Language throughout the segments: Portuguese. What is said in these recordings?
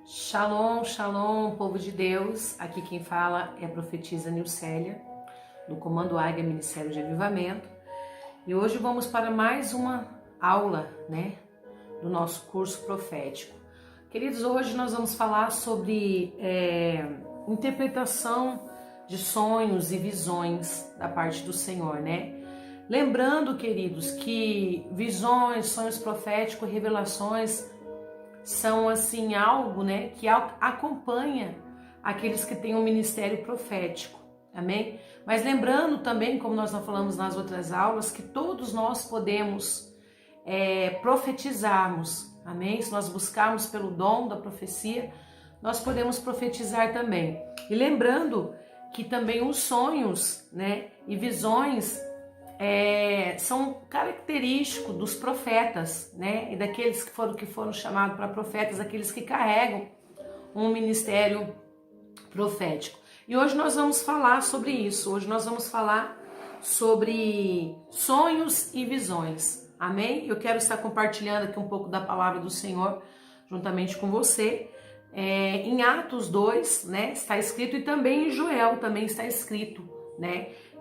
Shalom, shalom, povo de Deus. Aqui quem fala é a profetisa Nilcélia, do Comando Águia Ministério de Avivamento. E hoje vamos para mais uma aula, do nosso curso profético. Queridos, hoje nós vamos falar sobre interpretação de sonhos e visões da parte do Senhor, Lembrando, queridos, que visões, sonhos proféticos, revelações são assim algo, que acompanha aqueles que têm um ministério profético, amém? Mas lembrando também, como nós já falamos nas outras aulas, que todos nós podemos profetizarmos, amém? Se nós buscarmos pelo dom da profecia, nós podemos profetizar também. E lembrando que também os sonhos, e visões são característicos dos profetas, e daqueles que foram chamados para profetas, aqueles que carregam um ministério profético. E hoje nós vamos falar sobre isso. Hoje nós vamos falar sobre sonhos e visões. Amém? Eu quero estar compartilhando aqui um pouco da palavra do Senhor juntamente com você. Em Atos 2, está escrito, e também em Joel também está escrito,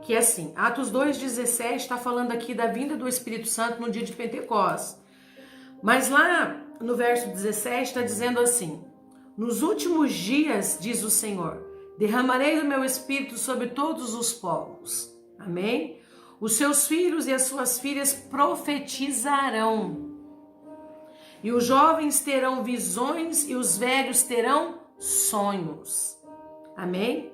que é assim, Atos 2,17 está falando aqui da vinda do Espírito Santo no dia de Pentecostes. Mas lá no verso 17 está dizendo assim: nos últimos dias, diz o Senhor, derramarei o meu Espírito sobre todos os povos. Amém? Os seus filhos e as suas filhas profetizarão. E os jovens terão visões e os velhos terão sonhos. Amém?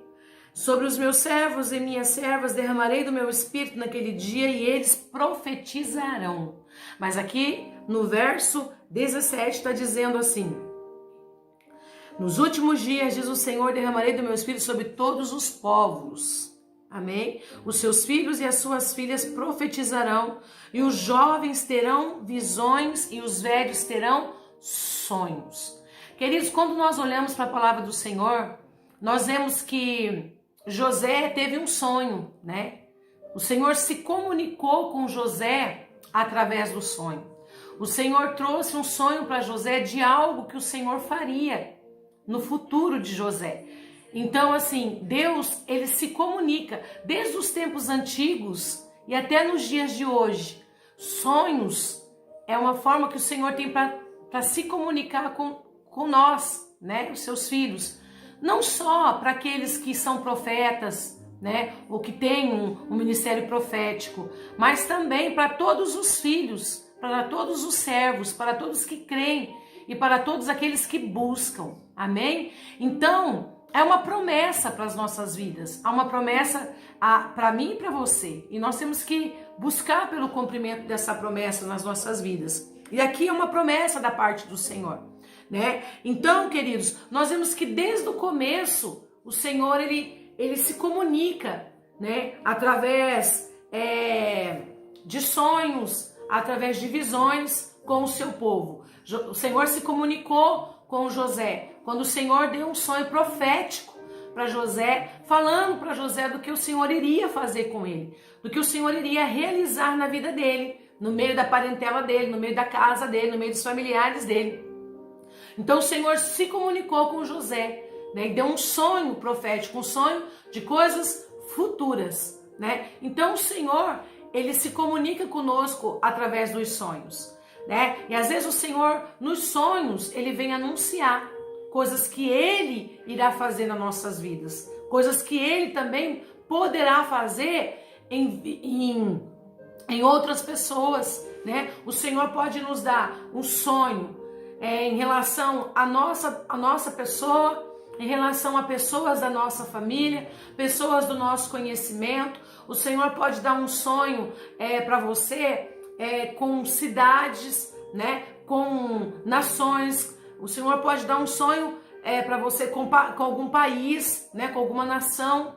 Sobre os meus servos e minhas servas derramarei do meu espírito naquele dia e eles profetizarão. Mas aqui no verso 17 está dizendo assim: nos últimos dias, diz o Senhor, derramarei do meu espírito sobre todos os povos. Amém? Os seus filhos e as suas filhas profetizarão, e os jovens terão visões e os velhos terão sonhos. Queridos, quando nós olhamos para a palavra do Senhor, nós vemos que José teve um sonho, O Senhor se comunicou com José através do sonho. O Senhor trouxe um sonho para José de algo que o Senhor faria no futuro de José. Então, assim, Deus, ele se comunica desde os tempos antigos e até nos dias de hoje. Sonhos é uma forma que o Senhor tem para se comunicar com nós, os seus filhos. Não só para aqueles que são profetas, ou que têm um ministério profético, mas também para todos os filhos, para todos os servos, para todos que creem e para todos aqueles que buscam. Amém? Então, é uma promessa para as nossas vidas, há uma promessa para mim e para você. E nós temos que buscar pelo cumprimento dessa promessa nas nossas vidas. E aqui é uma promessa da parte do Senhor. Então, queridos, nós vemos que desde o começo o Senhor ele se comunica, através de sonhos, através de visões com o seu povo. O Senhor se comunicou com José quando o Senhor deu um sonho profético para José, falando para José do que o Senhor iria fazer com ele, do que o Senhor iria realizar na vida dele, no meio da parentela dele, no meio da casa dele, no meio dos familiares dele. Então o Senhor se comunicou com José, e deu um sonho profético, um sonho de coisas futuras, Então o Senhor, ele se comunica conosco através dos sonhos, E às vezes o Senhor, nos sonhos, ele vem anunciar coisas que ele irá fazer nas nossas vidas, coisas que ele também poderá fazer em outras pessoas, O Senhor pode nos dar um sonho em relação à nossa pessoa, em relação a pessoas da nossa família, pessoas do nosso conhecimento. O Senhor pode dar um sonho para você com cidades, com nações. O Senhor pode dar um sonho para você com algum país, com alguma nação.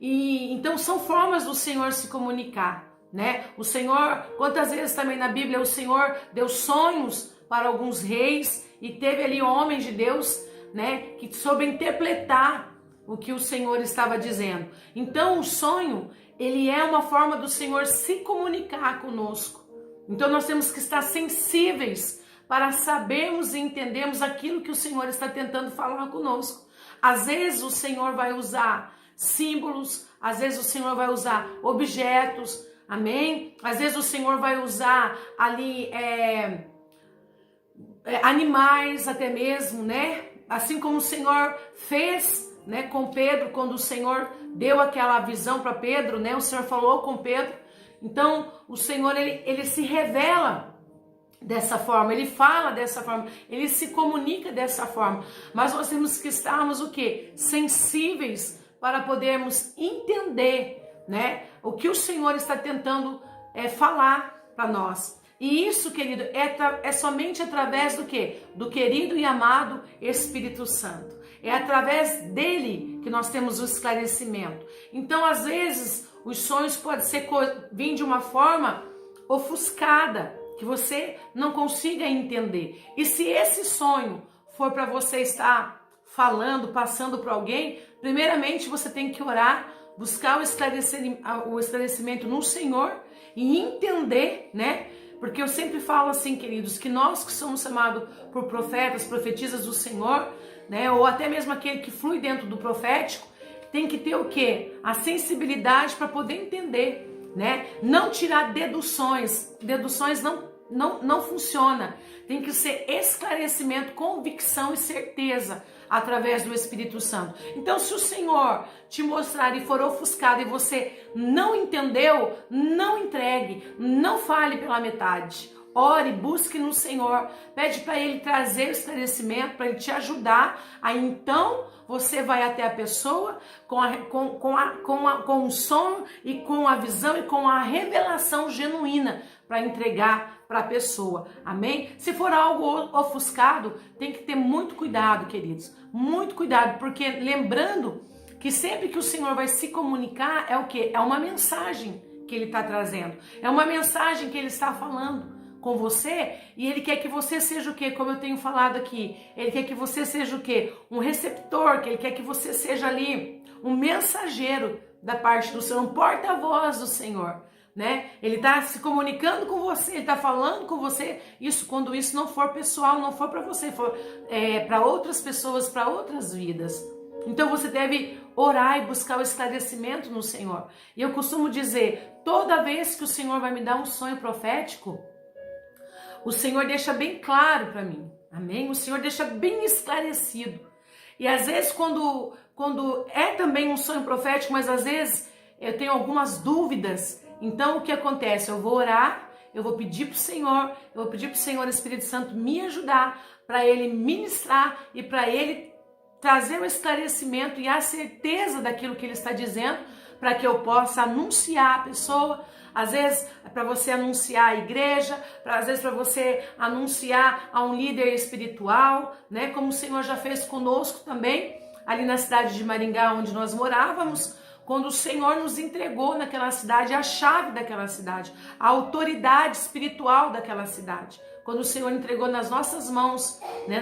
E então são formas do Senhor se comunicar, O Senhor, quantas vezes também na Bíblia o Senhor deu sonhos para alguns reis e teve ali homens de Deus, que soube interpretar o que o Senhor estava dizendo. Então o sonho, ele é uma forma do Senhor se comunicar conosco. Então nós temos que estar sensíveis para sabermos e entendermos aquilo que o Senhor está tentando falar conosco. Às vezes o Senhor vai usar símbolos, às vezes o Senhor vai usar objetos, amém? Às vezes o Senhor vai usar ali animais até mesmo, né? Assim como o Senhor fez, né, com Pedro, quando o Senhor deu aquela visão para Pedro, né? O Senhor falou com Pedro. Então, o Senhor, ele se revela dessa forma, ele fala dessa forma, ele se comunica dessa forma. Mas nós temos que estarmos o quê? Sensíveis para podermos entender, né, o que o Senhor está tentando falar para nós. E isso, querido, é somente através do quê? Do querido e amado Espírito Santo. É através dele que nós temos o esclarecimento. Então, às vezes, os sonhos podem vir de uma forma ofuscada, que você não consiga entender. E se esse sonho for para você estar falando, passando para alguém, primeiramente você tem que orar, buscar o esclarecimento no Senhor e entender, né? Porque eu sempre falo assim, queridos, que nós que somos chamados por profetas, profetisas do Senhor, né? Ou até mesmo aquele que flui dentro do profético, tem que ter o quê? A sensibilidade para poder entender, né? Não tirar deduções. Deduções não funciona. Tem que ser esclarecimento, convicção e certeza através do Espírito Santo. Então, se o Senhor te mostrar e for ofuscado e você não entendeu, não entregue, não fale pela metade. Ore, busque no Senhor, pede para Ele trazer esclarecimento, para Ele te ajudar. Aí então você vai até a pessoa com o sonho e com a visão e com a revelação genuína para entregar para a pessoa, amém? Se for algo ofuscado, tem que ter muito cuidado, queridos, muito cuidado, porque lembrando que sempre que o Senhor vai se comunicar, é o quê? É uma mensagem que Ele está trazendo, é uma mensagem que Ele está falando com você, e Ele quer que você seja o quê? Como eu tenho falado aqui, Ele quer que você seja o quê? Um receptor, que Ele quer que você seja ali um mensageiro da parte do Senhor, um porta-voz do Senhor, né? Ele está se comunicando com você, Ele está falando com você, quando isso não for pessoal, não for para você, for para outras pessoas, para outras vidas. Então você deve orar e buscar o esclarecimento no Senhor. E eu costumo dizer, toda vez que o Senhor vai me dar um sonho profético, o Senhor deixa bem claro para mim, amém? O Senhor deixa bem esclarecido. E às vezes quando é também um sonho profético, mas às vezes eu tenho algumas dúvidas, então o que acontece? Eu vou orar, eu vou pedir para o Senhor Espírito Santo me ajudar, para Ele ministrar e para Ele trazer o esclarecimento e a certeza daquilo que Ele está dizendo, para que eu possa anunciar a pessoa. Às vezes é para você anunciar a igreja, às vezes para você anunciar a um líder espiritual, né? Como o Senhor já fez conosco também, ali na cidade de Maringá, onde nós morávamos, quando o Senhor nos entregou naquela cidade a chave daquela cidade, a autoridade espiritual daquela cidade. Quando o Senhor entregou nas nossas mãos, né,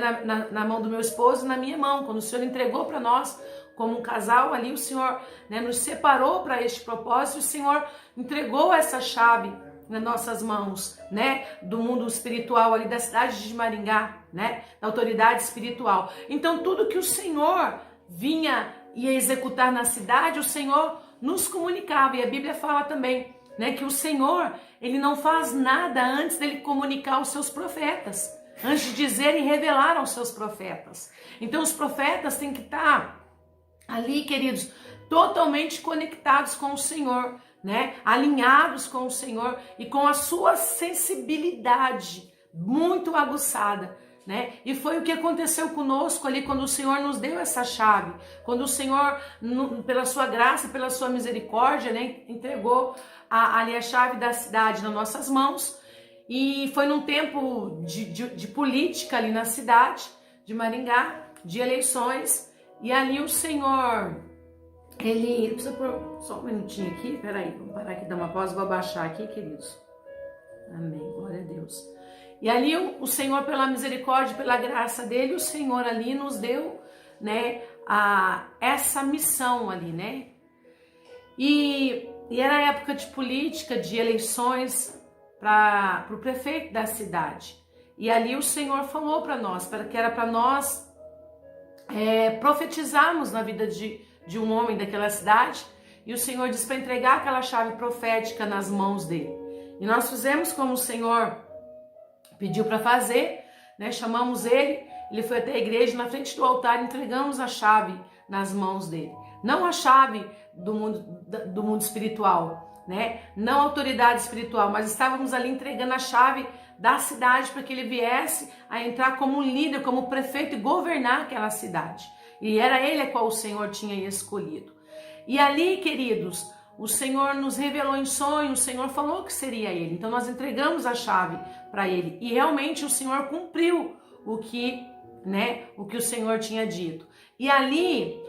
na mão do meu esposo e na minha mão, quando o Senhor entregou para nós, como um casal ali, o Senhor, né, nos separou para este propósito, o Senhor entregou essa chave nas nossas mãos, né, do mundo espiritual ali da cidade de Maringá, né, da autoridade espiritual. Então tudo que o Senhor ia executar na cidade, o Senhor nos comunicava, e a Bíblia fala também, né, que o Senhor, Ele não faz nada antes dele comunicar aos seus profetas, antes de dizer e revelar aos seus profetas. Então os profetas têm que estar ali, queridos, totalmente conectados com o Senhor, né? Alinhados com o Senhor e com a sua sensibilidade muito aguçada, né? E foi o que aconteceu conosco ali quando o Senhor nos deu essa chave, quando o Senhor, pela sua graça, pela sua misericórdia, né, entregou ali a chave da cidade nas nossas mãos. E foi num tempo de política ali na cidade de Maringá, de eleições. E ali o Senhor, Ele... Precisa pôr só um minutinho aqui, peraí, vamos parar aqui, dar uma pausa, vou abaixar aqui, queridos. Amém, glória a Deus. E ali o Senhor, pela misericórdia, pela graça dele, o Senhor ali nos deu, né, essa missão ali, né. E era época de política, de eleições para o prefeito da cidade. E ali o Senhor falou para nós, que era para nós profetizarmos na vida de um homem daquela cidade. E o Senhor disse para entregar aquela chave profética nas mãos dele. E nós fizemos como o Senhor pediu para fazer, né? Chamamos ele foi até a igreja, na frente do altar, entregamos a chave nas mãos dele. Não a chave do mundo espiritual, né? Não a autoridade espiritual, mas estávamos ali entregando a chave da cidade para que ele viesse a entrar como líder, como prefeito e governar aquela cidade. E era ele a qual o Senhor tinha escolhido. E ali, queridos, o Senhor nos revelou em sonho, o Senhor falou que seria ele. Então nós entregamos a chave para ele. E realmente o Senhor cumpriu o que o Senhor tinha dito. E ali,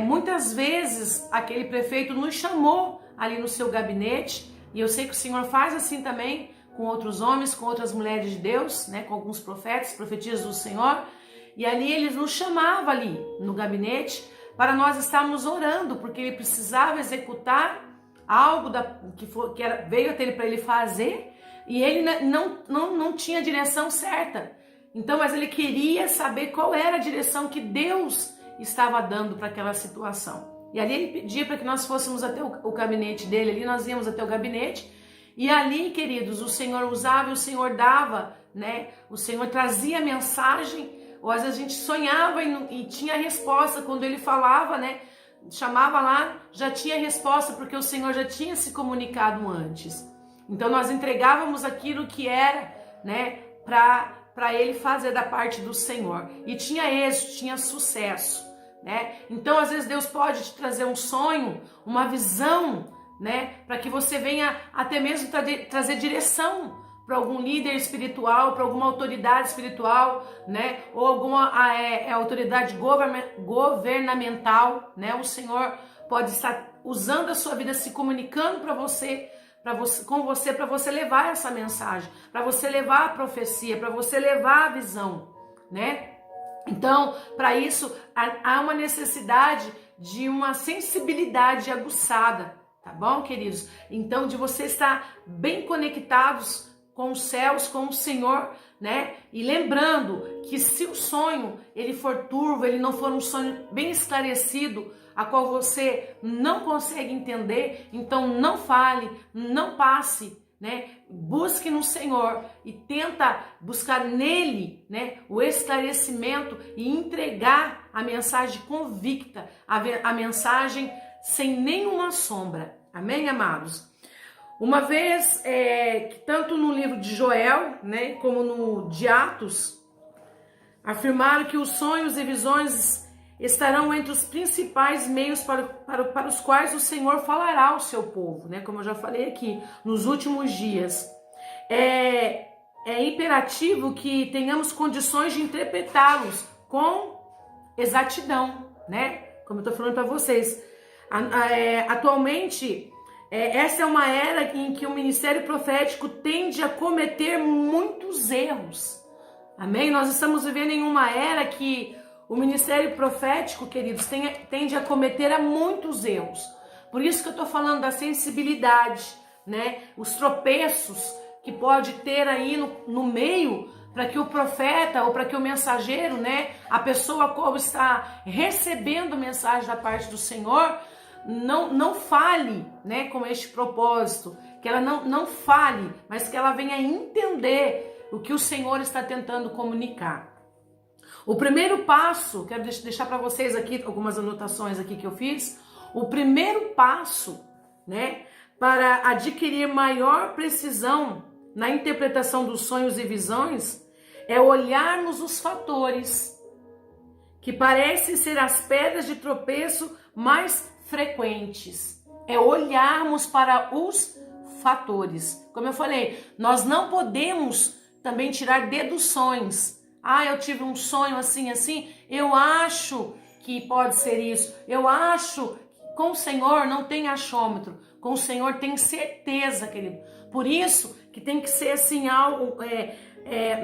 muitas vezes, aquele prefeito nos chamou ali no seu gabinete. E eu sei que o Senhor faz assim também com outros homens, com outras mulheres de Deus, né, com alguns profetas, profetias do Senhor. E ali eles nos chamavam ali no gabinete para nós estarmos orando, porque ele precisava executar algo veio até ele para ele fazer, e ele não tinha direção certa. Então, mas ele queria saber qual era a direção que Deus estava dando para aquela situação. E ali ele pedia para que nós fôssemos até o gabinete dele, ali nós íamos até o gabinete, e ali, queridos, o Senhor usava e o Senhor dava, né? O Senhor trazia mensagem. Ou às vezes a gente sonhava e tinha resposta quando ele falava, né? Chamava lá, já tinha resposta porque o Senhor já tinha se comunicado antes. Então nós entregávamos aquilo que era, né? Para ele fazer da parte do Senhor. E tinha êxito, tinha sucesso, né? Então às vezes Deus pode te trazer um sonho, uma visão, né? Para que você venha até mesmo trazer direção para algum líder espiritual, para alguma autoridade espiritual, né? Ou alguma autoridade governamental, né? O Senhor pode estar usando a sua vida, se comunicando com você, para você levar essa mensagem, para você levar a profecia, para você levar a visão, né? Então, para isso, há uma necessidade de uma sensibilidade aguçada, tá bom, queridos? Então, de você estar bem conectados com os céus, com o Senhor, né? E lembrando que se o sonho ele for turvo, ele não for um sonho bem esclarecido, a qual você não consegue entender, então não fale, não passe, né? Busque no Senhor e tenta buscar nele, né, o esclarecimento e entregar a mensagem convicta, a mensagem sem nenhuma sombra. Amém, amados? Uma vez, que tanto no livro de Joel, né, como no de Atos, afirmaram que os sonhos e visões estarão entre os principais meios para os quais o Senhor falará ao seu povo, né, como eu já falei aqui, nos últimos dias. É imperativo que tenhamos condições de interpretá-los com exatidão, né, como eu estou falando para vocês. Atualmente, essa é uma era em que o ministério profético tende a cometer muitos erros. Amém? Nós estamos vivendo em uma era que o ministério profético, queridos, tende a cometer muitos erros. Por isso que eu estou falando da sensibilidade, né? Os tropeços que pode ter aí no meio, para que o profeta ou para que o mensageiro, né? A pessoa a qual está recebendo mensagem da parte do Senhor, não fale, né, com este propósito, que ela não fale, mas que ela venha entender o que o Senhor está tentando comunicar. O primeiro passo, quero deixar para vocês aqui algumas anotações aqui que eu fiz. O primeiro passo, né, para adquirir maior precisão na interpretação dos sonhos e visões é olharmos os fatores que parecem ser as pedras de tropeço mais frequentes. É olharmos para os fatores. Como eu falei, nós não podemos também tirar deduções. Eu tive um sonho assim, eu acho que pode ser isso. Eu acho que com o Senhor não tem achômetro. Com o Senhor tem certeza, querido. Por isso que tem que ser assim algo...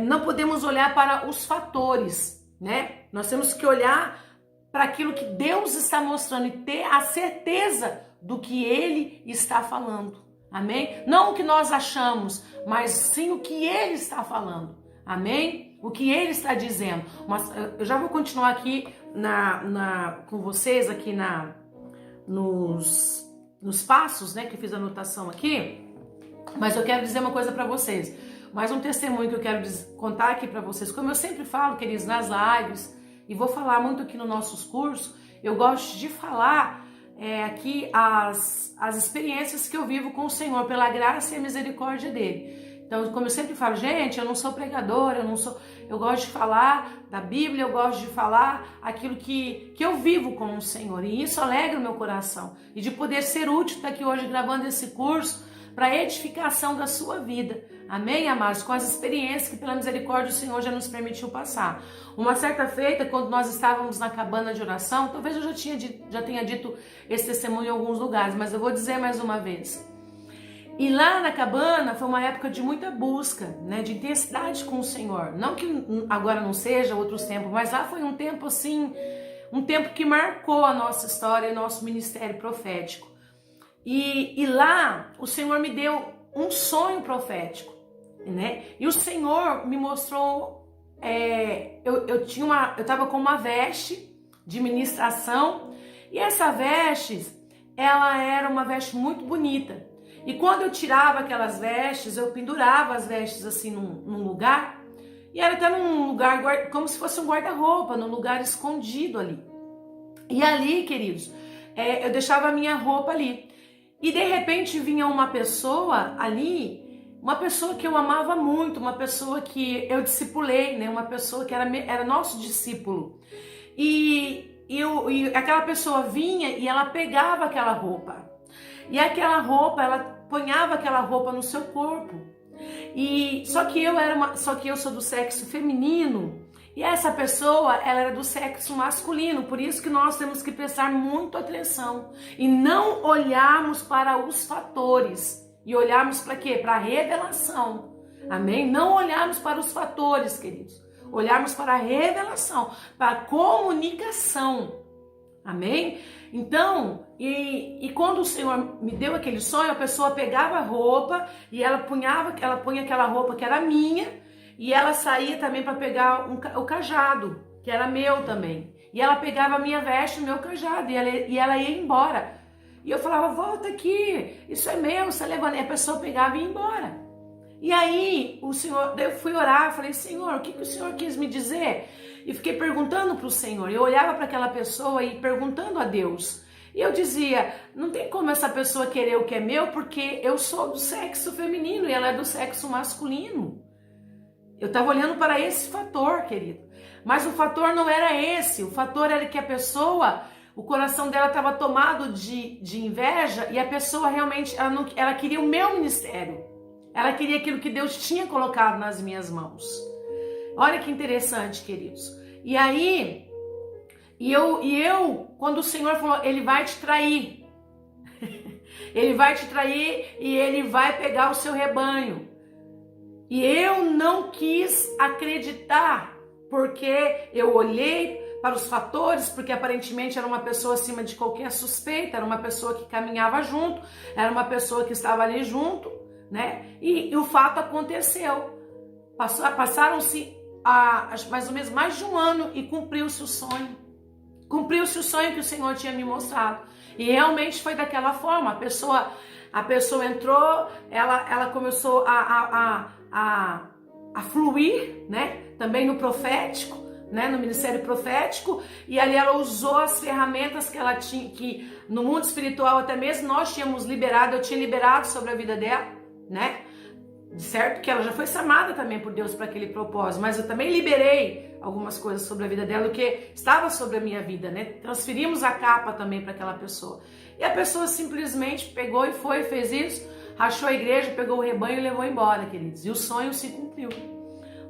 não podemos olhar para os fatores, né? Nós temos que olhar para aquilo que Deus está mostrando e ter a certeza do que Ele está falando. Amém? Não o que nós achamos, mas sim o que Ele está falando. Amém? O que ele está dizendo. Mas eu já vou continuar aqui com vocês aqui nos passos, né, que eu fiz a anotação aqui. Mas eu quero dizer uma coisa para vocês. Mais um testemunho que eu quero contar aqui para vocês. Como eu sempre falo, queridos, nas lives, e vou falar muito aqui nos nossos cursos, eu gosto de falar aqui as experiências que eu vivo com o Senhor, pela graça e a misericórdia dele. Então, como eu sempre falo, gente, eu não sou pregadora, eu gosto de falar da Bíblia, eu gosto de falar aquilo que eu vivo com o Senhor. E isso alegra o meu coração. E de poder ser útil estar aqui hoje gravando esse curso para edificação da sua vida. Amém, amados? Com as experiências que pela misericórdia do Senhor já nos permitiu passar. Uma certa feita, quando nós estávamos na cabana de oração, talvez eu já tenha dito esse testemunho em alguns lugares, mas eu vou dizer mais uma vez. E lá na cabana foi uma época de muita busca, né, de intensidade com o Senhor. Não que agora não seja outros tempos, mas lá foi um tempo assim, um tempo que marcou a nossa história e nosso ministério profético. E lá o Senhor me deu um sonho profético, né? E o Senhor me mostrou, eu estava com uma veste de ministração, e essa veste, ela era uma veste muito bonita. E quando eu tirava aquelas vestes, eu pendurava as vestes assim num lugar, e era até num lugar como se fosse um guarda-roupa, num lugar escondido ali. E ali, queridos, eu deixava a minha roupa ali. E de repente vinha uma pessoa ali, uma pessoa que eu amava muito, uma pessoa que eu discipulei, né? Uma pessoa que era nosso discípulo. E aquela pessoa vinha e ela pegava aquela roupa. E aquela roupa, ela ponhava aquela roupa no seu corpo. Só que eu sou do sexo feminino. E essa pessoa, ela era do sexo masculino, por isso que nós temos que prestar muita atenção e não olharmos para os fatores e olharmos para quê? Para a revelação, amém? Não olharmos para os fatores, queridos, olharmos para a revelação, para a comunicação, amém? Então, e quando o Senhor me deu aquele sonho, a pessoa pegava a roupa e ela punha aquela roupa que era minha, e ela saía também para pegar o cajado, que era meu também. E ela pegava a minha veste, o meu cajado, e ela ia embora. E eu falava, volta aqui, isso é meu, você levando. E a pessoa pegava e ia embora. E aí, eu fui orar, falei, Senhor, o que o Senhor quis me dizer? E fiquei perguntando para o Senhor. Eu olhava para aquela pessoa e perguntando a Deus. E eu dizia, não tem como essa pessoa querer o que é meu, porque eu sou do sexo feminino e ela é do sexo masculino. Eu estava olhando para esse fator, querido. Mas o fator não era esse. O fator era que a pessoa, o coração dela estava tomado de inveja e a pessoa realmente, ela queria o meu ministério. Ela queria aquilo que Deus tinha colocado nas minhas mãos. Olha que interessante, queridos. E aí, quando o Senhor falou, ele vai te trair. Ele vai te trair e ele vai pegar o seu rebanho. E eu não quis acreditar, porque eu olhei para os fatores, porque aparentemente era uma pessoa acima de qualquer suspeita, era uma pessoa que caminhava junto, era uma pessoa que estava ali junto, né? E o fato aconteceu. Passaram-se mais ou menos mais de um ano e cumpriu-se o sonho. Cumpriu-se o sonho que o Senhor tinha me mostrado. E realmente foi daquela forma. A pessoa entrou, ela começou a fluir, né? Também no profético, né? No ministério profético, e ali ela usou as ferramentas que ela tinha, que no mundo espiritual até mesmo nós tínhamos liberado, eu tinha liberado sobre a vida dela, né? Certo que ela já foi chamada também por Deus para aquele propósito, mas eu também liberei algumas coisas sobre a vida dela, do que estava sobre a minha vida, né? Transferimos a capa também para aquela pessoa. E a pessoa simplesmente pegou e fez isso, rachou a igreja, pegou o rebanho e levou embora, queridos. E o sonho se cumpriu.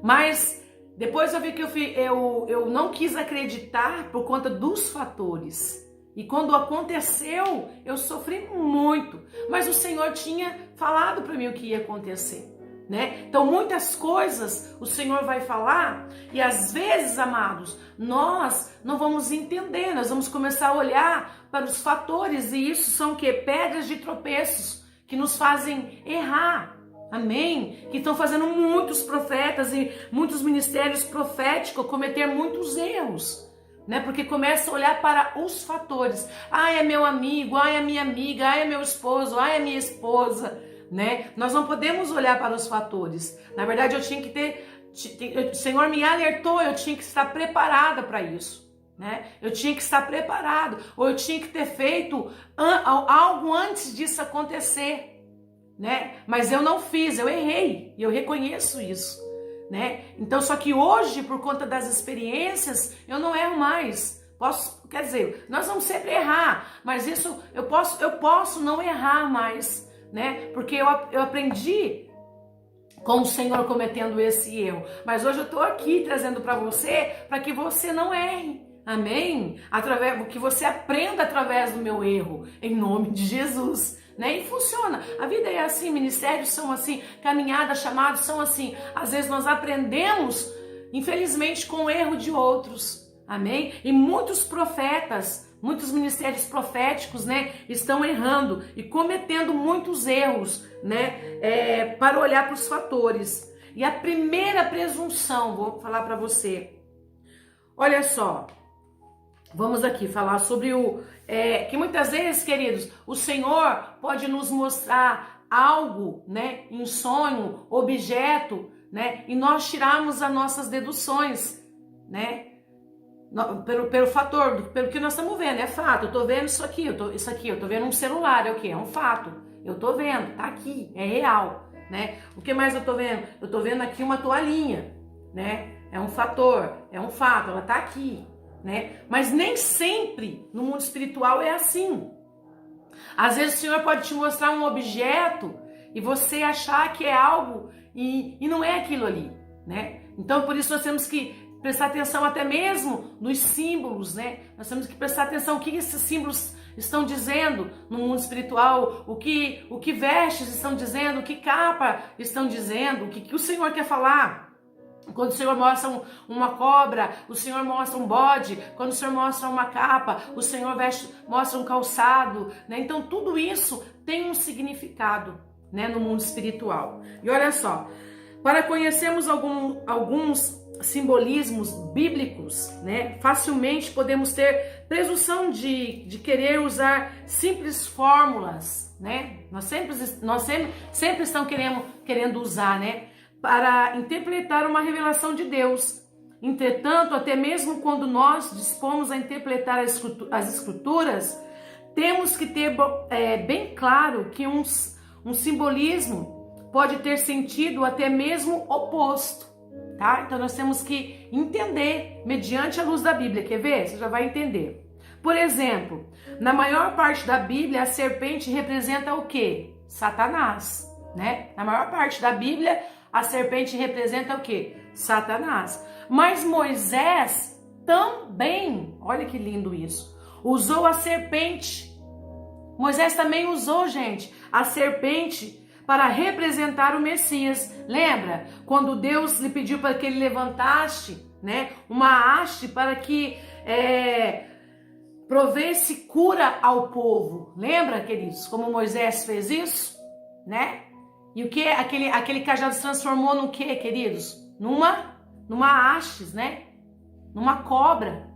Mas depois eu vi que eu não quis acreditar por conta dos fatores. E quando aconteceu, eu sofri muito. Mas o Senhor tinha falado para mim o que ia acontecer, né? Então muitas coisas o Senhor vai falar e às vezes, amados, nós não vamos entender. Nós vamos começar a olhar para os fatores, e isso são o quê? Pedras de tropeços que nos fazem errar. Amém? Que estão fazendo muitos profetas e muitos ministérios proféticos cometer muitos erros, né? Porque começa a olhar para os fatores. Ai, é meu amigo, ai, é minha amiga, ai, é meu esposo, ai, é minha esposa, né? Nós não podemos olhar para os fatores. Na verdade, eu tinha que ter, o Senhor me alertou, eu tinha que estar preparada para isso, né? Eu tinha que estar preparado, ou eu tinha que ter feito algo antes disso acontecer, né? Mas eu não fiz, eu errei, e eu reconheço isso, né? Então, só que hoje, por conta das experiências, eu não erro mais. Quer dizer, nós vamos sempre errar, mas isso eu posso não errar mais, né? Porque eu aprendi com o Senhor cometendo esse erro. Mas hoje eu estou aqui trazendo para você, para que você não erre. Amém? Que você aprenda através do meu erro, em nome de Jesus. Né? E funciona. A vida é assim, ministérios são assim, caminhadas, chamados são assim. Às vezes nós aprendemos, infelizmente, com o erro de outros. Amém? E muitos profetas, muitos ministérios proféticos, né, estão errando e cometendo muitos erros, né, para olhar para os fatores. E a primeira presunção, vou falar para você. Olha só. Vamos aqui falar sobre que muitas vezes, queridos, o Senhor pode nos mostrar algo, né, em sonho, objeto, né, e nós tirarmos as nossas deduções, né, pelo fator, pelo que nós estamos vendo, é fato. Eu tô vendo isso aqui, eu tô vendo um celular, é o quê? É um fato. Eu tô vendo, tá aqui, é real, né? O que mais eu tô vendo? Eu tô vendo aqui uma toalhinha, né? É um fator, é um fato, ela tá aqui. Né? Mas nem sempre no mundo espiritual é assim. Às vezes o Senhor pode te mostrar um objeto e você achar que é algo e não é aquilo ali, né? Então por isso nós temos que prestar atenção até mesmo nos símbolos, né? Nós temos que prestar atenção o que esses símbolos estão dizendo no mundo espiritual, o que vestes estão dizendo, o que capa estão dizendo, o que o Senhor quer falar. Quando o Senhor mostra uma cobra, o Senhor mostra um bode. Quando o Senhor mostra uma capa, o Senhor mostra um calçado, né? Então tudo isso tem um significado, né, no mundo espiritual. E olha só, para conhecermos alguns simbolismos bíblicos, né, facilmente podemos ter presunção de querer usar simples fórmulas, né? Nós sempre estamos querendo usar, né, para interpretar uma revelação de Deus. Entretanto, até mesmo quando nós dispomos a interpretar as escrituras, temos que ter bem claro que um simbolismo pode ter sentido até mesmo oposto, tá? Então nós temos que entender mediante a luz da Bíblia. Quer ver? Você já vai entender. Por exemplo, na maior parte da Bíblia, a serpente representa o quê? Satanás, né? Na maior parte da Bíblia, a serpente representa o quê? Satanás. Mas Moisés também, olha que lindo isso, usou a serpente. Moisés também usou, gente, a serpente para representar o Messias. Lembra? Quando Deus lhe pediu para que ele levantasse, né, uma haste para que provesse cura ao povo. Lembra, queridos, como Moisés fez isso? Né? E o que? Aquele cajado se transformou no que, queridos? Numa haste, né? Numa cobra.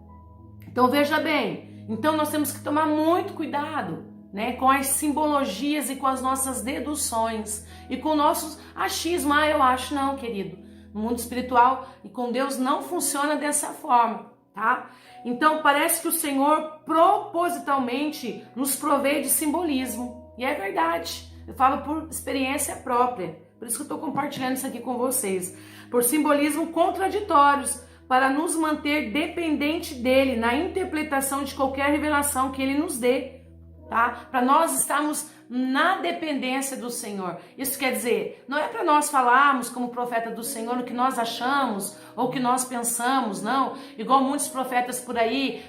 Então veja bem, então nós temos que tomar muito cuidado, né, com as simbologias e com as nossas deduções e com nossos achismos. Eu acho, não, querido. No mundo espiritual e com Deus não funciona dessa forma, tá? Então parece que o Senhor propositalmente nos provê de simbolismo. E é verdade. Eu falo por experiência própria, por isso que eu estou compartilhando isso aqui com vocês. Por simbolismo contraditórios, para nos manter dependente dele na interpretação de qualquer revelação que ele nos dê, tá? Para nós estarmos na dependência do Senhor. Isso quer dizer, não é para nós falarmos como profeta do Senhor o que nós achamos ou o que nós pensamos, não. Igual muitos profetas por aí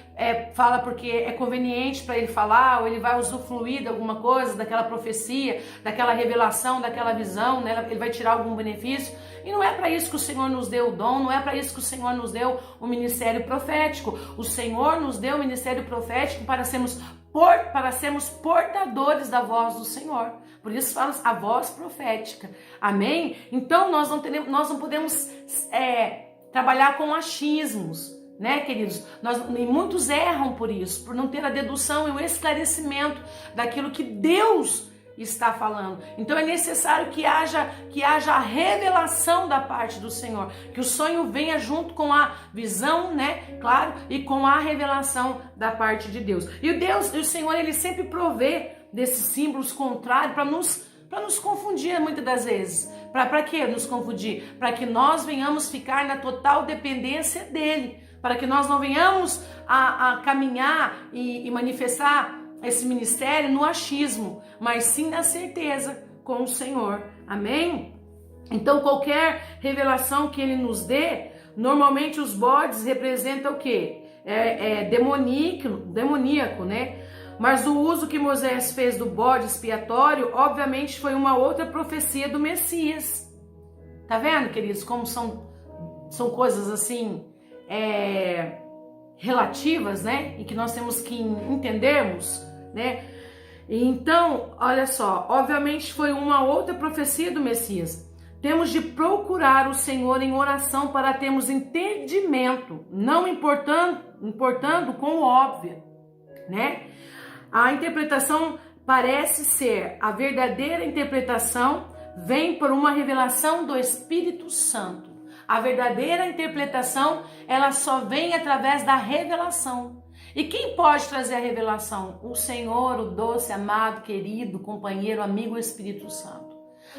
fala porque é conveniente para ele falar, ou ele vai usufruir de alguma coisa, daquela profecia, daquela revelação, daquela visão, né? Ele vai tirar algum benefício. E não é para isso que o Senhor nos deu o dom, não é para isso que o Senhor nos deu o ministério profético. O Senhor nos deu o ministério profético para sermos portadores da voz voz do Senhor. Por isso fala a voz profética. Amém? Então nós não podemos trabalhar com achismos, né, queridos? E muitos erram por isso, por não ter a dedução e o esclarecimento daquilo que Deus está falando. Então é necessário que haja a revelação da parte do Senhor, que o sonho venha junto com a visão, né, claro, e com a revelação da parte de Deus. E o Senhor, ele sempre provê desses símbolos contrários para nos confundir muitas das vezes. Para que nos confundir? Para que nós venhamos ficar na total dependência dele, para que nós não venhamos a caminhar e manifestar esse ministério no achismo, mas sim na certeza com o Senhor. Amém? Então qualquer revelação que ele nos dê, normalmente os bodes representam o quê? Demoníaco, né? Mas o uso que Moisés fez do bode expiatório, obviamente foi uma outra profecia do Messias. Tá vendo, queridos, como são coisas assim relativas, né? E que nós temos que entendermos, né? Então, olha só, obviamente foi uma outra profecia do Messias. Temos de procurar o Senhor em oração para termos entendimento, não importando com o óbvio, né? A interpretação parece ser, a verdadeira interpretação vem por uma revelação do Espírito Santo. A verdadeira interpretação, ela só vem através da revelação. E quem pode trazer a revelação? O Senhor, o doce, amado, querido, companheiro, amigo, Espírito Santo.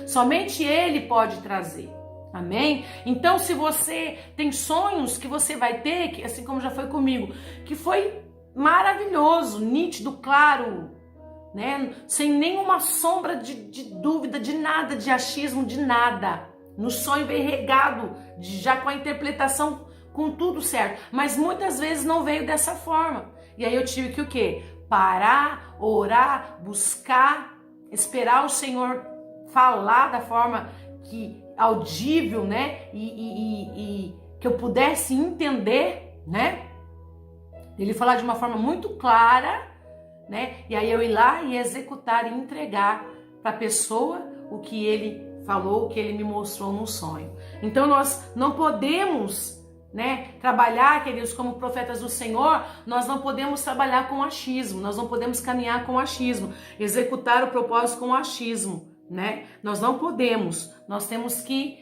Somente Ele pode trazer. Amém? Então, se você tem sonhos que você vai ter, que, assim como já foi comigo, que foi maravilhoso, nítido, claro, né? Sem nenhuma sombra de dúvida, de nada, de achismo, de nada. No sonho veio regado, já com a interpretação, com tudo certo. Mas muitas vezes não veio dessa forma. E aí eu tive que o quê? Parar, orar, buscar, esperar o Senhor falar da forma que audível, né? E que eu pudesse entender, né? Ele falar de uma forma muito clara, né? E aí eu ir lá e executar e entregar para a pessoa o que ele falou, o que ele me mostrou no sonho. Então nós não podemos, né, trabalhar, queridos, como profetas do Senhor, nós não podemos trabalhar com achismo, nós não podemos caminhar com achismo, executar o propósito com achismo, né? Nós não podemos, nós temos que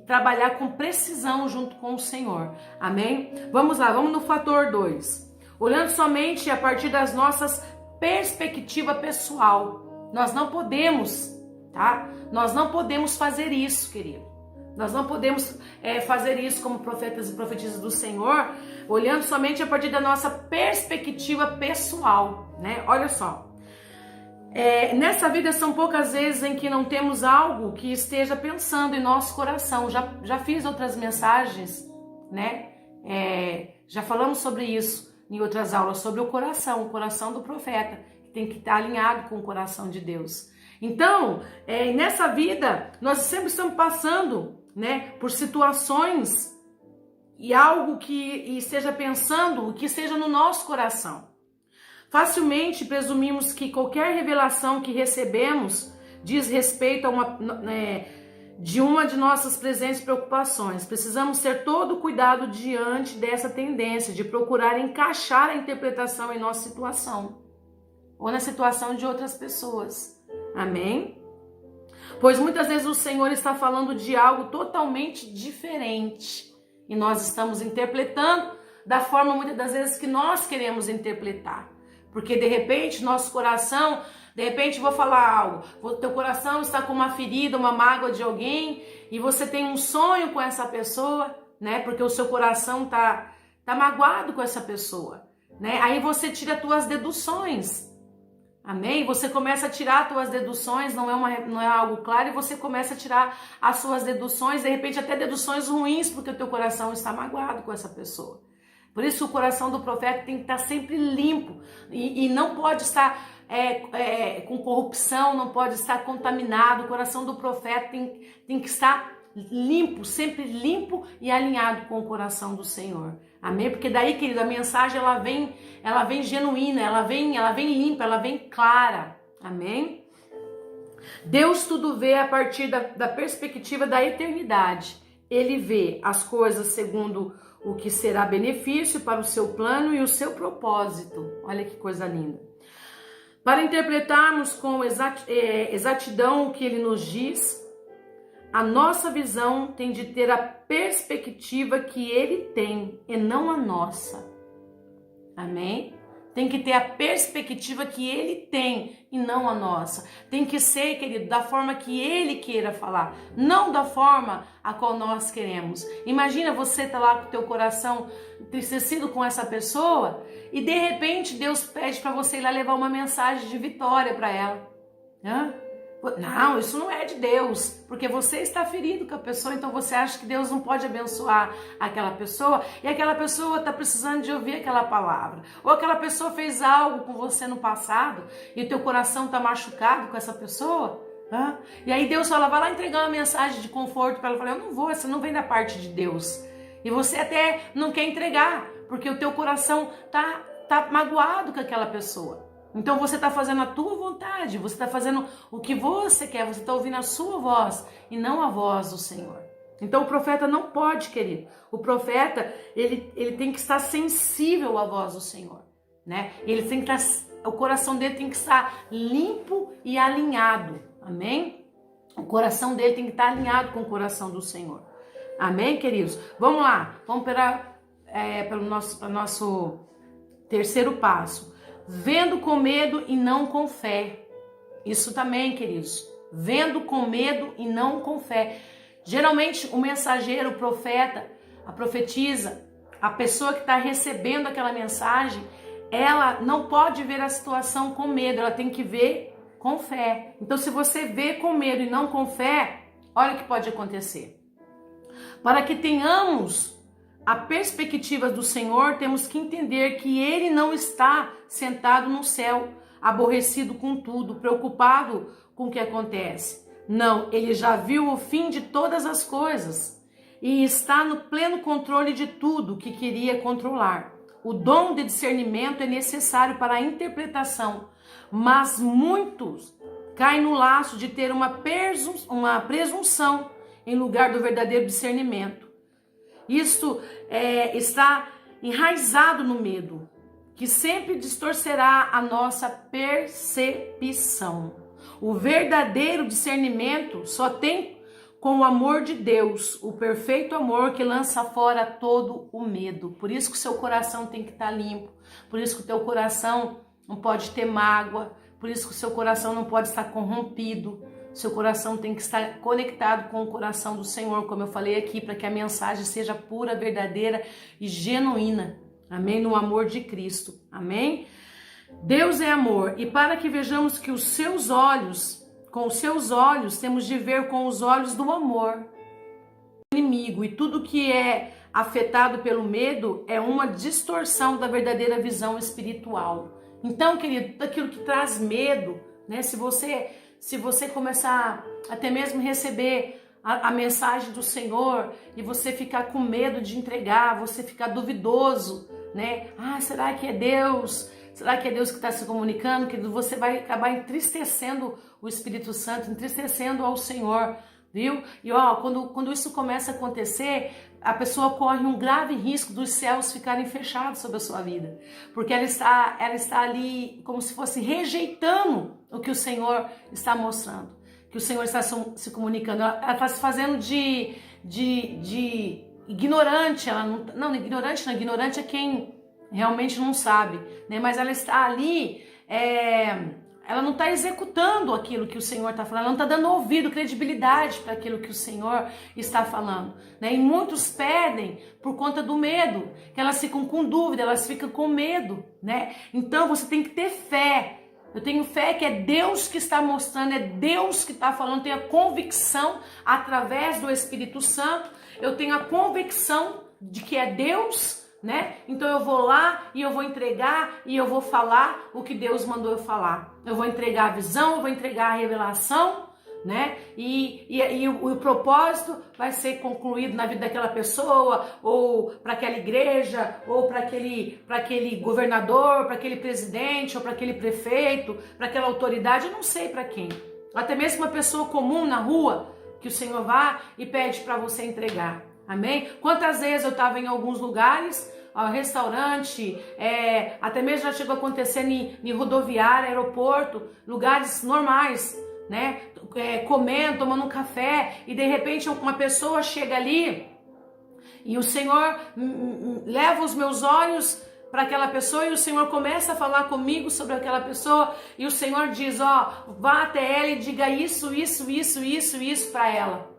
trabalhar com precisão junto com o Senhor. Amém? Vamos lá, vamos no fator 2. Olhando somente a partir das nossas perspectiva pessoal. Nós não podemos, tá? Nós não podemos fazer isso, querido. Nós não podemos fazer isso como profetas e profetisas do Senhor, olhando somente a partir da nossa perspectiva pessoal, né? Olha só. Nessa vida são poucas vezes em que não temos algo que esteja pensando em nosso coração. Já fiz outras mensagens, né? Já falamos sobre isso em outras aulas, sobre o coração do profeta, que tem que estar alinhado com o coração de Deus. Então, nessa vida, nós sempre estamos passando, né, por situações e algo que esteja pensando, o que esteja no nosso coração. Facilmente presumimos que qualquer revelação que recebemos diz respeito a uma de nossas presentes preocupações. Precisamos ter todo cuidado diante dessa tendência de procurar encaixar a interpretação em nossa situação ou na situação de outras pessoas. Amém? Pois muitas vezes o Senhor está falando de algo totalmente diferente e nós estamos interpretando da forma muitas das vezes que nós queremos interpretar. Porque de repente nosso coração, de repente vou falar algo, o teu coração está com uma ferida, uma mágoa de alguém e você tem um sonho com essa pessoa, né? Porque o seu coração tá magoado com essa pessoa, né? Aí você tira as tuas deduções. Amém? Você começa a tirar as tuas deduções, não é algo claro, e você começa a tirar as suas deduções, de repente até deduções ruins, porque o teu coração está magoado com essa pessoa. Por isso o coração do profeta tem que estar sempre limpo e não pode estar com corrupção, não pode estar contaminado. O coração do profeta tem que estar limpo, sempre limpo e alinhado com o coração do Senhor. Amém? Porque daí, querido, a mensagem ela vem genuína, ela vem limpa, ela vem clara. Amém? Deus tudo vê a partir da perspectiva da eternidade. Ele vê as coisas segundo o que será benefício para o seu plano e o seu propósito. Olha que coisa linda. Para interpretarmos com exatidão o que ele nos diz, a nossa visão tem de ter a perspectiva que ele tem e não a nossa. Amém? Tem que ter a perspectiva que ele tem e não a nossa. Tem que ser, querido, da forma que ele queira falar, não da forma a qual nós queremos. Imagina você tá lá com o teu coração entristecido com essa pessoa e de repente Deus pede para você ir lá levar uma mensagem de vitória para ela. Não, isso não é de Deus, porque você está ferido com a pessoa, então você acha que Deus não pode abençoar aquela pessoa e aquela pessoa está precisando de ouvir aquela palavra. Ou aquela pessoa fez algo com você no passado e o teu coração está machucado com essa pessoa. E aí Deus fala, vai lá entregar uma mensagem de conforto para ela. Fala, eu não vou, essa não vem da parte de Deus. E você até não quer entregar, porque o teu coração tá magoado com aquela pessoa. Então você está fazendo a tua vontade, você está fazendo o que você quer, você está ouvindo a sua voz e não a voz do Senhor. Então o profeta não pode, querido. O profeta, ele tem que estar sensível à voz do Senhor, né? Ele tem que estar, o coração dele tem que estar limpo e alinhado, amém? O coração dele tem que estar alinhado com o coração do Senhor, amém, queridos? Vamos lá, vamos para o nosso terceiro passo. Vendo com medo e não com fé. Isso também, queridos. Vendo com medo e não com fé. Geralmente o mensageiro, o profeta, a profetisa, a pessoa que está recebendo aquela mensagem, ela não pode ver a situação com medo, ela tem que ver com fé. Então se você vê com medo e não com fé, olha o que pode acontecer. Para que tenhamos a perspectiva do Senhor, temos que entender que Ele não está sentado no céu, aborrecido com tudo, preocupado com o que acontece. Não, Ele já viu o fim de todas as coisas e está no pleno controle de tudo que queria controlar. O dom de discernimento é necessário para a interpretação, mas muitos caem no laço de ter uma presunção em lugar do verdadeiro discernimento. Isto está enraizado no medo, que sempre distorcerá a nossa percepção. O verdadeiro discernimento só tem com o amor de Deus, o perfeito amor que lança fora todo o medo. Por isso que o seu coração tem que estar limpo, por isso que o teu coração não pode ter mágoa, por isso que o seu coração não pode estar corrompido. Seu coração tem que estar conectado com o coração do Senhor, como eu falei aqui, para que a mensagem seja pura, verdadeira e genuína. Amém? No amor de Cristo. Amém? Deus é amor. E para que vejamos que os seus olhos, com os seus olhos, temos de ver com os olhos do amor. O inimigo e tudo que é afetado pelo medo é uma distorção da verdadeira visão espiritual. Então, querido, aquilo que traz medo, né? Se você começar até mesmo receber a mensagem do Senhor e você ficar com medo de entregar, você ficar duvidoso, né? Será que é Deus? Será que é Deus que está se comunicando? Que você vai acabar entristecendo o Espírito Santo, entristecendo ao Senhor, viu? E quando isso começa a acontecer, a pessoa corre um grave risco dos céus ficarem fechados sobre a sua vida, porque ela está ali como se fosse rejeitando o que o Senhor está mostrando, que o Senhor está se comunicando. Ela está se fazendo de ignorante. Ignorante é quem realmente não sabe, né? Mas ela está ali, ela não está executando aquilo que o Senhor está falando, ela não está dando ouvido, credibilidade para aquilo que o Senhor está falando, né? E muitos perdem por conta do medo, que elas ficam com dúvida, elas ficam com medo, né? Então você tem que ter fé. Eu tenho fé que é Deus que está mostrando, é Deus que está falando, tenho a convicção através do Espírito Santo, eu tenho a convicção de que é Deus, né? Então eu vou lá e eu vou entregar e eu vou falar o que Deus mandou eu falar. Eu vou entregar a visão, eu vou entregar a revelação, né? E o propósito vai ser concluído na vida daquela pessoa, ou para aquela igreja, ou para aquele governador, para aquele presidente, ou para aquele prefeito, para aquela autoridade, eu não sei para quem. Até mesmo uma pessoa comum na rua, que o Senhor vá e pede para você entregar. Amém? Quantas vezes eu estava em alguns lugares, restaurante, até mesmo já chegou a acontecer em rodoviária, aeroporto, lugares normais, né? Comendo, tomando um café, e de repente uma pessoa chega ali e o Senhor leva os meus olhos para aquela pessoa, e o Senhor começa a falar comigo sobre aquela pessoa, e o Senhor diz, vá até ela e diga isso para ela,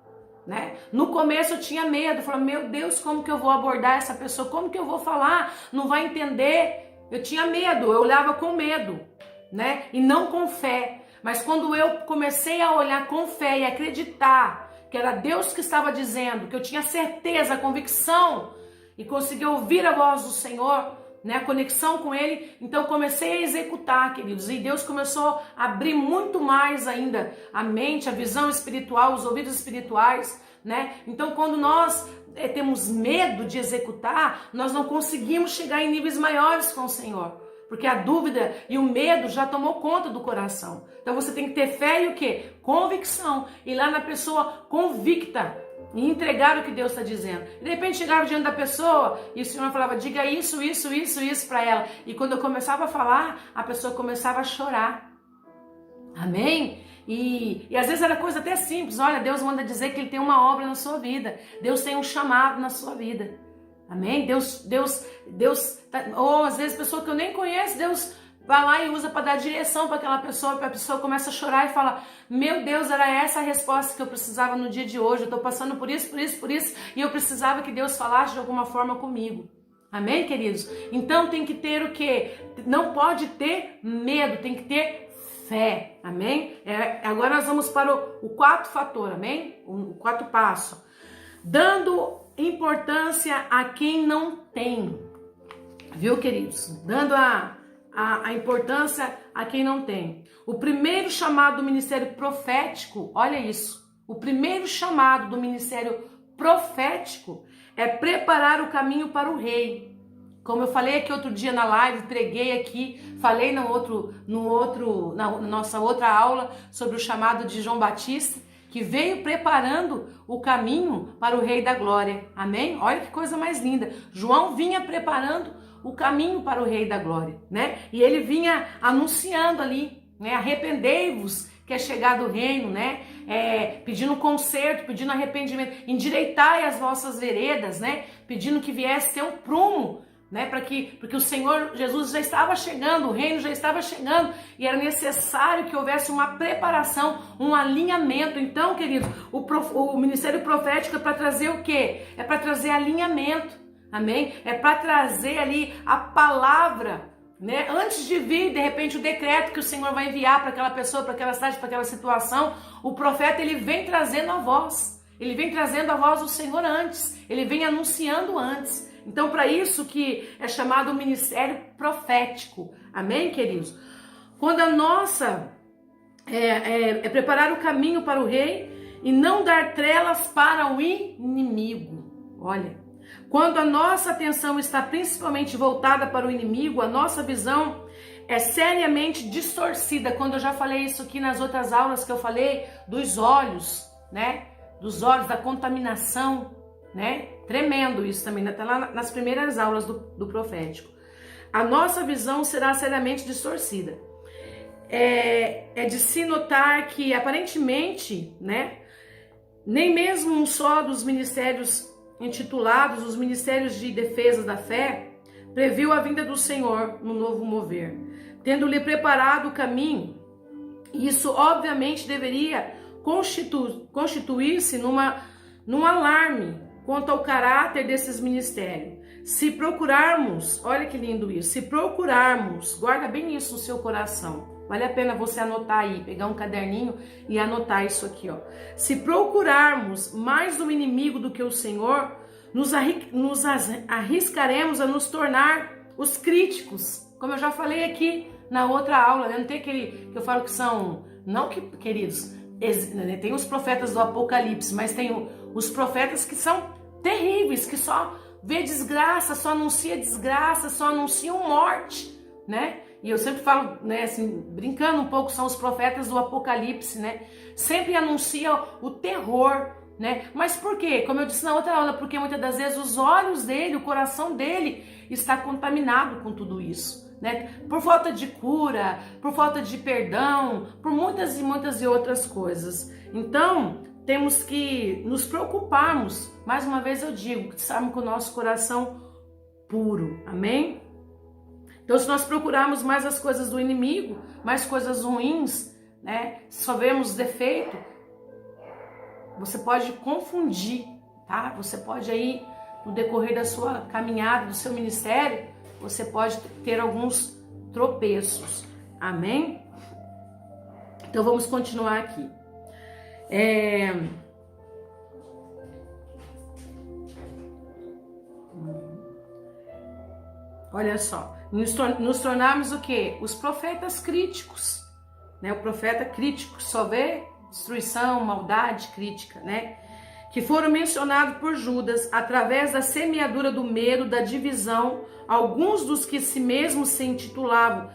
né? No começo eu tinha medo, falava, meu Deus, como que eu vou abordar essa pessoa, como que eu vou falar, não vai entender. Eu tinha medo, eu olhava com medo, né? E não com fé. Mas quando eu comecei a olhar com fé e acreditar que era Deus que estava dizendo, que eu tinha certeza, convicção, e consegui ouvir a voz do Senhor, né, a conexão com Ele, então eu comecei a executar, queridos, e Deus começou a abrir muito mais ainda a mente, a visão espiritual, os ouvidos espirituais, né? Então quando nós temos medo de executar, nós não conseguimos chegar em níveis maiores com o Senhor, porque a dúvida e o medo já tomou conta do coração. Então você tem que ter fé e o quê? Convicção, ir lá na pessoa convicta, e entregar o que Deus está dizendo. E de repente chegava diante da pessoa e o Senhor falava, diga isso para ela. E quando eu começava a falar, a pessoa começava a chorar. Amém? E às vezes era coisa até simples. Olha, Deus manda dizer que Ele tem uma obra na sua vida. Deus tem um chamado na sua vida. Amém? Deus, ou às vezes pessoa que eu nem conheço, Deus vai lá e usa para dar direção para aquela pessoa, para a pessoa começa a chorar e fala, meu Deus, era essa a resposta que eu precisava no dia de hoje, eu estou passando por isso, e eu precisava que Deus falasse de alguma forma comigo. Amém, queridos? Então tem que ter o quê? Não pode ter medo, tem que ter fé. Amém? Agora nós vamos para o quarto fator, amém? O quarto passo. Dando importância a quem não tem. Viu, queridos? Dando a importância a quem não tem. O primeiro chamado do ministério profético, olha isso, o primeiro chamado do ministério profético é preparar o caminho para o rei. Como eu falei aqui outro dia na live, preguei aqui, falei na nossa outra aula sobre o chamado de João Batista, que veio preparando o caminho para o Rei da Glória. Amém? Olha que coisa mais linda. João vinha preparando o caminho para o Rei da Glória, né? E ele vinha anunciando ali, né? Arrependei-vos, que é chegado o reino, né? Pedindo conserto, pedindo arrependimento, endireitai as vossas veredas, né? Pedindo que viesse ter um prumo, né? Porque o Senhor Jesus já estava chegando, o reino já estava chegando, e era necessário que houvesse uma preparação, um alinhamento. Então, queridos, o ministério profético é para trazer o quê? É para trazer alinhamento. Amém? É para trazer ali a palavra, né? Antes de vir, de repente, o decreto que o Senhor vai enviar para aquela pessoa, para aquela cidade, para aquela situação, o profeta, ele vem trazendo a voz. Ele vem trazendo a voz do Senhor antes. Ele vem anunciando antes. Então, para isso que é chamado o ministério profético. Amém, queridos? Quando a nossa é preparar o caminho para o rei e não dar trelas para o inimigo. Olha. Quando a nossa atenção está principalmente voltada para o inimigo, a nossa visão é seriamente distorcida. Quando eu já falei isso aqui nas outras aulas que eu falei dos olhos, né? Dos olhos, da contaminação, né? Tremendo isso também, até lá nas primeiras aulas do profético. A nossa visão será seriamente distorcida. É de se notar que aparentemente, né? Nem mesmo um só dos ministérios intitulados os Ministérios de Defesa da Fé, previu a vinda do Senhor no novo mover, tendo-lhe preparado o caminho. Isso obviamente deveria constituir-se num alarme quanto ao caráter desses ministérios. Se procurarmos, olha que lindo isso, se procurarmos, guarda bem isso no seu coração, vale a pena você anotar aí, pegar um caderninho e anotar isso aqui, ó. Se procurarmos mais o inimigo do que o Senhor, nos arriscaremos a nos tornar os críticos, como eu já falei aqui na outra aula, né? Não tem aquele que eu falo que são, não que, queridos, Tem os profetas do Apocalipse, mas tem os profetas que são terríveis, que só vê desgraça, só anunciam morte, né? E eu sempre falo, né, assim, brincando um pouco, são os profetas do Apocalipse, né? Sempre anunciam o terror, né? Mas por quê? Como eu disse na outra aula, porque muitas das vezes os olhos dele, o coração dele está contaminado com tudo isso, né? Por falta de cura, por falta de perdão, por muitas e outras coisas. Então, temos que nos preocuparmos, mais uma vez eu digo, que estamos com o nosso coração puro, amém? Então, se nós procurarmos mais as coisas do inimigo, mais coisas ruins, né? Só vemos defeito, você pode confundir, tá? Você pode aí, no decorrer da sua caminhada, do seu ministério, você pode ter alguns tropeços, amém? Então, vamos continuar aqui. Olha só, nos tornarmos o quê? Os profetas críticos, né? O profeta crítico só vê destruição, maldade, crítica, né? Que foram mencionados por Judas através da semeadura do medo, da divisão. Alguns dos que si mesmos se intitulavam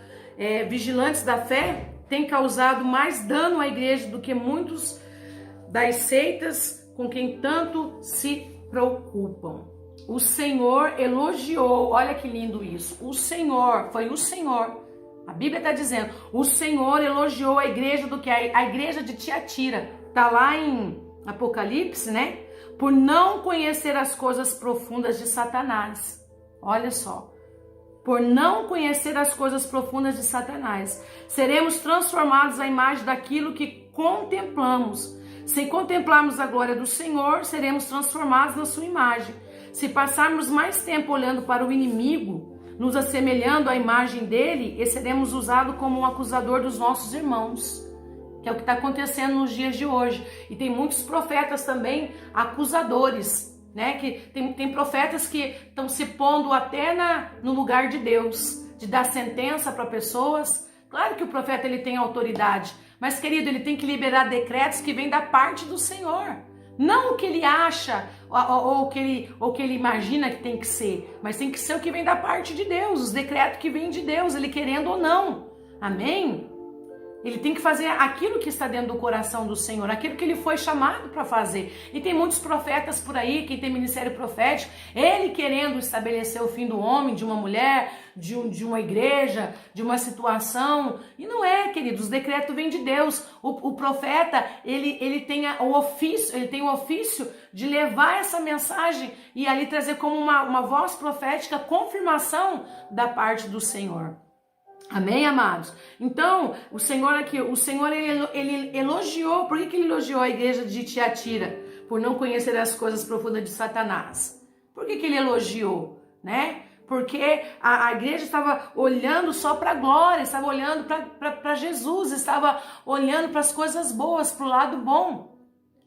vigilantes da fé têm causado mais dano à igreja do que muitos das seitas com quem tanto se preocupam. O Senhor elogiou, olha que lindo isso, foi o Senhor, a Bíblia está dizendo, o Senhor elogiou a igreja do que a igreja de Tiatira, está lá em Apocalipse, né? Por não conhecer as coisas profundas de Satanás, olha só, por não conhecer as coisas profundas de Satanás, seremos transformados à imagem daquilo que contemplamos. Se contemplarmos a glória do Senhor, seremos transformados na sua imagem. Se passarmos mais tempo olhando para o inimigo, nos assemelhando à imagem dele, seremos usados como um acusador dos nossos irmãos, que é o que está acontecendo nos dias de hoje. E tem muitos profetas também acusadores, né? Que tem profetas que estão se pondo até no lugar de Deus, de dar sentença para pessoas. Claro que o profeta ele tem autoridade, mas, querido, ele tem que liberar decretos que vêm da parte do Senhor. Não o que ele acha ou o que ele imagina que tem que ser, mas tem que ser o que vem da parte de Deus, os decretos que vêm de Deus, ele querendo ou não. Amém? Ele tem que fazer aquilo que está dentro do coração do Senhor, aquilo que ele foi chamado para fazer. E tem muitos profetas por aí, quem tem ministério profético, ele querendo estabelecer o fim do homem, de uma mulher, de uma igreja, de uma situação. E não é, queridos, o decreto vem de Deus. O profeta, ele tem o ofício de levar essa mensagem e ali trazer como uma voz profética, confirmação da parte do Senhor. Amém, amados? Então, o Senhor ele elogiou. Por que ele elogiou a igreja de Tiatira? Por não conhecer as coisas profundas de Satanás. Por que ele elogiou? Né? Porque a igreja estava olhando só para a glória, estava olhando para Jesus, estava olhando para as coisas boas, para o lado bom.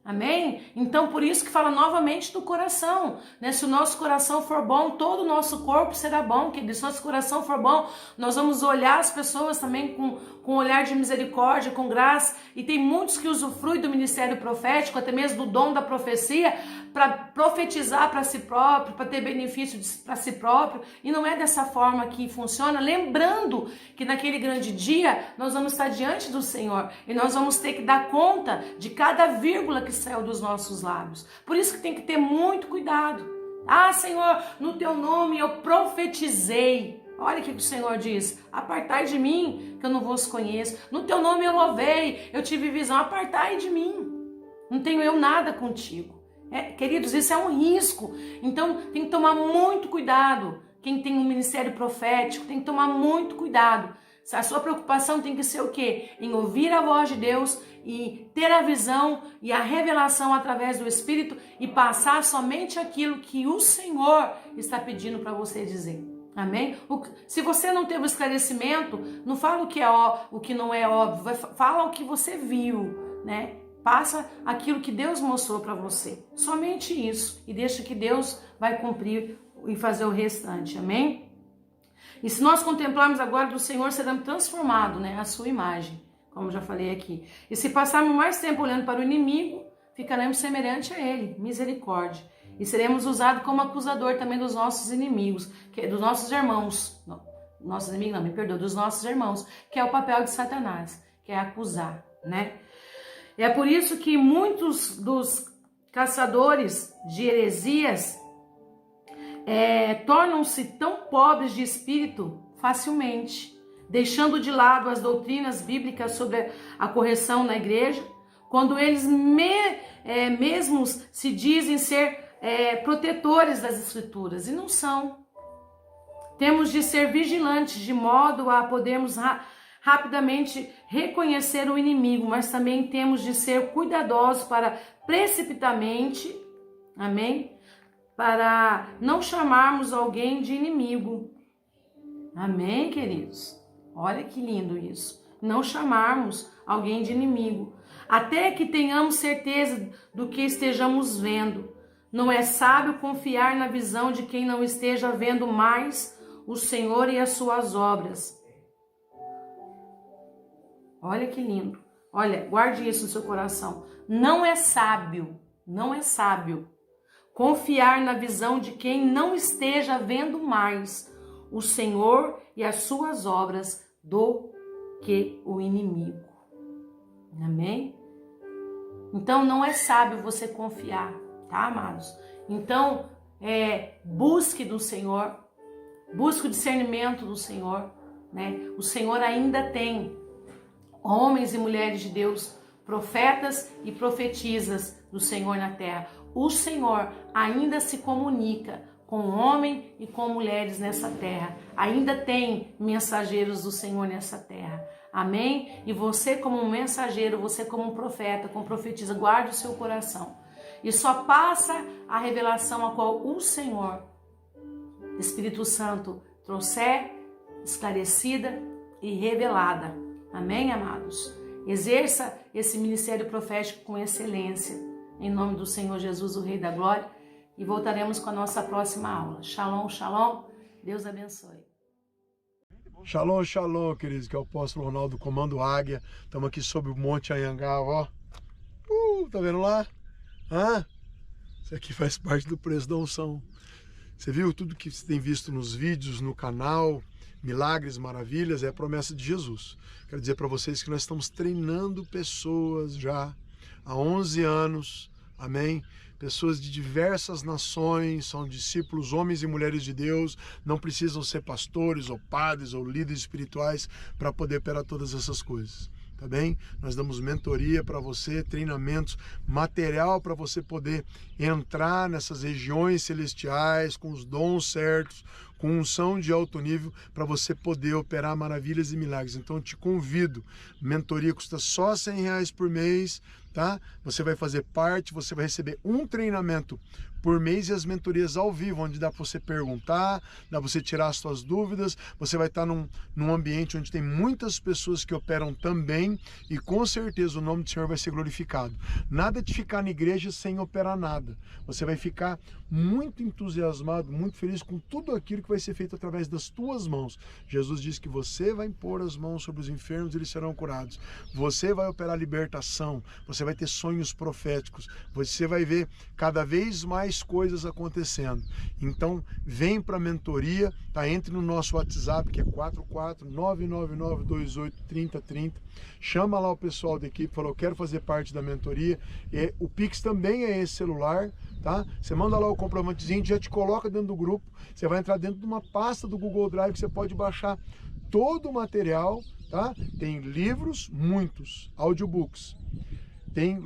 Amém? Então, por isso que fala novamente do coração, né? Se o nosso coração for bom, todo o nosso corpo será bom, querido. Se o nosso coração for bom, nós vamos olhar as pessoas também com um olhar de misericórdia, com graça. E tem muitos que usufruem do ministério profético, até mesmo do dom da profecia, para profetizar para si próprio, para ter benefício para si próprio. E não é dessa forma que funciona. Lembrando que naquele grande dia, nós vamos estar diante do Senhor e nós vamos ter que dar conta de cada vírgula que saiu dos nossos lábios. Por isso que tem que ter muito cuidado. Ah, Senhor, no teu nome eu profetizei. Olha o que o Senhor diz: apartai de mim, que eu não vos conheço. No teu nome eu louvei, eu tive visão. Apartai de mim, não tenho eu nada contigo. Queridos, isso é um risco. Então tem que tomar muito cuidado. Quem tem um ministério profético tem que tomar muito cuidado. A sua preocupação tem que ser o quê? Em ouvir a voz de Deus e ter a visão e a revelação através do Espírito e passar somente aquilo que o Senhor está pedindo para você dizer. Amém? Se você não teve o esclarecimento, não fala o que não é óbvio, fala o que você viu, né? Passa aquilo que Deus mostrou para você. Somente isso. E deixa que Deus vai cumprir e fazer o restante. Amém? E se nós contemplarmos agora do Senhor, seremos transformados, né? A sua imagem. como já falei aqui. E se passarmos mais tempo olhando para o inimigo, ficaremos semelhante a ele, misericórdia. E seremos usados como acusador também dos nossos inimigos, dos nossos irmãos. Nossos inimigos, não, me perdoa, dos nossos irmãos, que é o papel de Satanás, que é acusar, né? É por isso que muitos dos caçadores de heresias tornam-se tão pobres de espírito facilmente, deixando de lado as doutrinas bíblicas sobre a correção na igreja, quando eles mesmos se dizem ser protetores das escrituras, e não são. Temos de ser vigilantes de modo a podermos rapidamente reconhecer o inimigo, mas também temos de ser cuidadosos para precipitadamente, amém? Para não chamarmos alguém de inimigo. Amém, queridos? Olha que lindo isso. Não chamarmos alguém de inimigo, até que tenhamos certeza do que estejamos vendo. Não é sábio confiar na visão de quem não esteja vendo mais o Senhor e as suas obras. Olha que lindo. Olha, guarde isso no seu coração. Não é sábio confiar na visão de quem não esteja vendo mais o Senhor e as suas obras do que o inimigo. Amém? Então não é sábio você confiar, tá, amados? Então, busque do Senhor, busque o discernimento do Senhor, né? O Senhor ainda tem homens e mulheres de Deus, profetas e profetisas do Senhor na terra. O Senhor ainda se comunica com homem e com mulheres nessa terra. Ainda tem mensageiros do Senhor nessa terra. Amém? E você como um mensageiro, você como um profeta, como profetisa, guarde o seu coração. E só passa a revelação a qual o Senhor, Espírito Santo, trouxer esclarecida e revelada. Amém, amados? Exerça esse ministério profético com excelência. Em nome do Senhor Jesus, o Rei da Glória. E voltaremos com a nossa próxima aula. Shalom, shalom. Deus abençoe. Shalom, shalom, queridos, que é o apóstolo Ronaldo, Comando Águia. Estamos aqui sobre o Monte Anhangá, ó. Tá vendo lá? Isso aqui faz parte do preço da unção. Você viu tudo que você tem visto nos vídeos, no canal, milagres, maravilhas, é a promessa de Jesus. Quero dizer para vocês que nós estamos treinando pessoas já há 11 anos, amém? Pessoas de diversas nações, são discípulos, homens e mulheres de Deus, não precisam ser pastores ou padres ou líderes espirituais para poder operar todas essas coisas, tá bem? Nós damos mentoria para você, treinamentos, material para você poder entrar nessas regiões celestiais com os dons certos, com unção de alto nível, para você poder operar maravilhas e milagres. Então eu te convido, mentoria custa só R$100 por mês, tá? Você vai fazer parte, você vai receber um treinamento por mês e as mentorias ao vivo, onde dá para você perguntar, dá para você tirar as suas dúvidas, você vai estar num ambiente onde tem muitas pessoas que operam também e com certeza o nome do Senhor vai ser glorificado. Nada de ficar na igreja sem operar nada. Você vai ficar muito entusiasmado, muito feliz com tudo aquilo que vai ser feito através das tuas mãos. Jesus diz que você vai impor as mãos sobre os enfermos e eles serão curados. Você vai operar libertação, você vai ter sonhos proféticos, você vai ver cada vez mais coisas acontecendo. Então vem para a mentoria, tá? Entre no nosso WhatsApp, que é 44999283030, chama lá o pessoal da equipe, falou, eu quero fazer parte da mentoria. E o Pix também é esse celular, tá? Você manda lá o comprovantezinho, já te coloca dentro do grupo, você vai entrar dentro de uma pasta do Google Drive que você pode baixar todo o material, tá? Tem livros, muitos, audiobooks, tem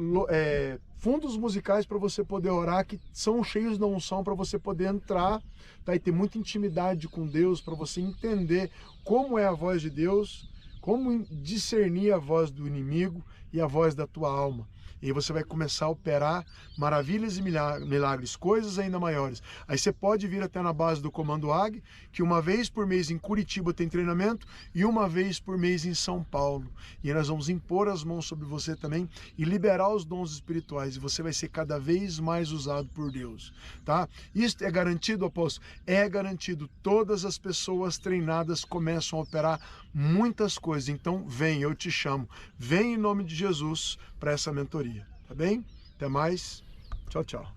fundos musicais para você poder orar, que são cheios da unção para você poder entrar, tá? E ter muita intimidade com Deus, para você entender como é a voz de Deus, como discernir a voz do inimigo e a voz da tua alma. E aí você vai começar a operar maravilhas e milagres, coisas ainda maiores. Aí você pode vir até na base do Comando AG, que uma vez por mês em Curitiba tem treinamento e uma vez por mês em São Paulo. E aí nós vamos impor as mãos sobre você também e liberar os dons espirituais. E você vai ser cada vez mais usado por Deus, tá? Isso é garantido, apóstolo? É garantido. Todas as pessoas treinadas começam a operar muitas coisas. Então vem, eu te chamo. Vem em nome de Jesus para essa mentoria, tá bem? Até mais. Tchau, tchau.